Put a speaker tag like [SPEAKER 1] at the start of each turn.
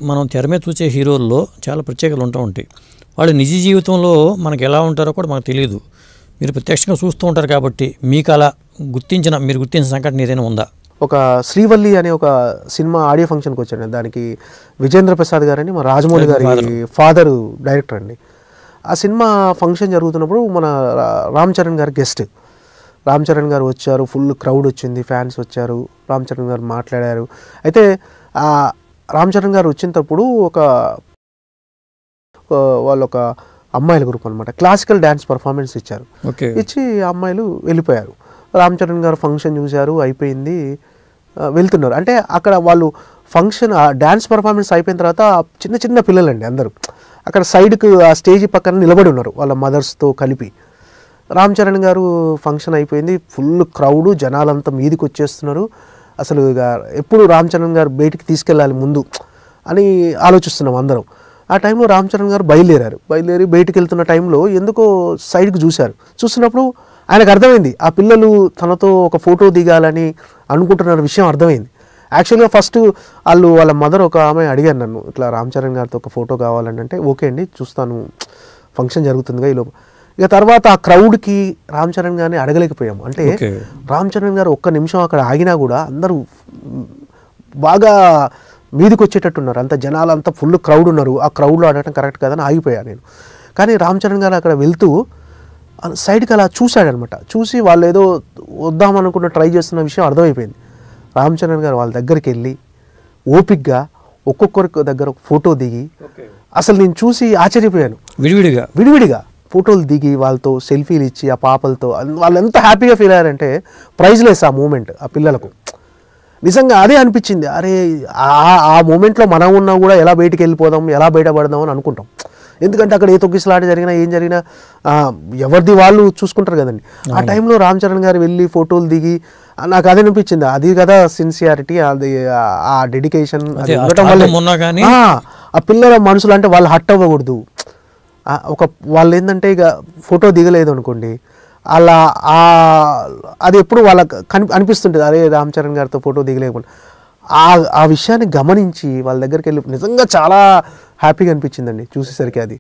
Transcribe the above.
[SPEAKER 1] మనం తెర మీద చూసే హీరోల్లో చాలా ప్రత్యేకతలు ఉంటూ ఉంటాయి. వాళ్ళు నిజ జీవితంలో మనకు ఎలా ఉంటారో కూడా మనకు తెలియదు. మీరు ప్రత్యక్షంగా చూస్తూ ఉంటారు కాబట్టి మీకు అలా మీరు గుర్తించిన సంఘటన ఏదైనా ఉందా?
[SPEAKER 2] ఒక శ్రీవల్లి అనే ఒక సినిమా ఆడియో ఫంక్షన్కి వచ్చాను. దానికి విజేంద్ర ప్రసాద్ గారని మా రాజమౌళి గారి ఫాదరు డైరెక్టర్ అండి. ఆ సినిమా ఫంక్షన్ జరుగుతున్నప్పుడు మన రామ్ చరణ్ గారు గెస్ట్. రామ్ చరణ్ గారు వచ్చారు, ఫుల్ క్రౌడ్ వచ్చింది, ఫ్యాన్స్ వచ్చారు, రామ్ చరణ్ గారు మాట్లాడారు. అయితే రామ్ చరణ్ గారు వచ్చినప్పుడు వాళ్ళు ఒక అమ్మాయిల గ్రూప్ అనమాట క్లాసికల్ డ్యాన్స్ పర్ఫార్మెన్స్ ఇచ్చారు. ఇచ్చి అమ్మాయిలు వెళ్ళిపోయారు. రామ్ చరణ్ గారు ఫంక్షన్ చూశారు, అయిపోయింది, వెళ్తున్నారు. అంటే అక్కడ వాళ్ళు ఫంక్షన్ డ్యాన్స్ పర్ఫార్మెన్స్ అయిపోయిన తర్వాత చిన్న చిన్న పిల్లలండి అందరూ అక్కడ సైడ్కి ఆ స్టేజ్ పక్కన నిలబడి ఉన్నారు వాళ్ళ మదర్స్తో కలిపి. రామ్ చరణ్ గారు ఫంక్షన్ అయిపోయింది, ఫుల్ క్రౌడు, జనాలంతా మీదికి వచ్చేస్తున్నారు. అసలు ఇక ఎప్పుడు రామ్ చరణ్ గారు బయటికి తీసుకెళ్ళాలి ముందు అని ఆలోచిస్తున్నాం అందరం. ఆ టైంలో రామ్ చరణ్ గారు బయలుదేరి బయటికి వెళ్తున్న టైంలో ఎందుకో సైడ్కి చూసినప్పుడు ఆయనకు అర్థమైంది ఆ పిల్లలు తనతో ఒక ఫోటో దిగాలని అనుకుంటున్న విషయం అర్థమైంది. యాక్చువల్గా ఫస్ట్ వాళ్ళ మదర్ ఒక ఆమె అడిగారు నన్ను, ఇట్లా రామ్ చరణ్ గారితో ఒక ఫోటో కావాలని. అంటే ఓకే అండి చూస్తాను, ఫంక్షన్ జరుగుతుందిగా ఈలోపు. ఇక తర్వాత ఆ క్రౌడ్కి రామ్ చరణ్ గారిని అడగలేకపోయాము. అంటే రామ్ చరణ్ గారు ఒక్క నిమిషం అక్కడ ఆగినా కూడా అందరూ బాగా మీదికి వచ్చేటట్టున్నారు, అంత జనాలు అంతా ఫుల్ క్రౌడ్ ఉన్నారు. ఆ క్రౌడ్లో అడగటం కరెక్ట్ కాదని ఆగిపోయాను నేను. కానీ రామ్ చరణ్ గారు అక్కడ వెళ్తూ సైడ్కి అలా చూశాడనమాట. చూసి వాళ్ళు ఏదో వద్దామనుకున్న ట్రై చేస్తున్న విషయం అర్థమైపోయింది. రామ్ చరణ్ గారు వాళ్ళ దగ్గరికి వెళ్ళి ఓపిక్గా ఒక్కొక్కరి దగ్గర ఒక ఫోటో దిగి, అసలు నేను చూసి ఆశ్చర్యపోయాను. విడివిడిగా ఫోటోలు దిగి వాళ్ళతో సెల్ఫీలు ఇచ్చి ఆ పాపలతో వాళ్ళు ఎంత హ్యాపీగా ఫీల్ అయ్యారంటే ప్రైజ్లెస్ ఆ మూమెంట్. ఆ పిల్లలకు నిజంగా అదే అనిపించింది, అరే ఆ మూమెంట్లో మనం ఉన్నా కూడా ఎలా బయటికి వెళ్ళిపోదాం, ఎలా బయటపడదాం అని అనుకుంటాం. ఎందుకంటే అక్కడ ఏ తొక్కిసలాట జరిగినా ఏం జరిగినా ఎవరిది వాళ్ళు చూసుకుంటారు కదండి. ఆ టైంలో రామ్ చరణ్ గారు వెళ్ళి ఫోటోలు దిగి నాకు అదే అనిపించింది. అది కదా సిన్సియారిటీ, అది ఆ డెడికేషన్ ఉండటం వల్ల ఆ పిల్లల మనసులు అంటే వాళ్ళు హట్ అవ్వకూడదు. వాళ్ళు ఏంటంటే ఇక ఫోటో దిగలేదు అనుకోండి, అలా అది ఎప్పుడు వాళ్ళకి అనిపిస్తుంటుంది, అరే రామ్ చరణ్ గారితో ఫోటో దిగలేకుండా. ఆ విషయాన్ని గమనించి వాళ్ళ దగ్గరికి వెళ్ళి నిజంగా చాలా హ్యాపీగా అనిపించిందండి చూసేసరికి అది.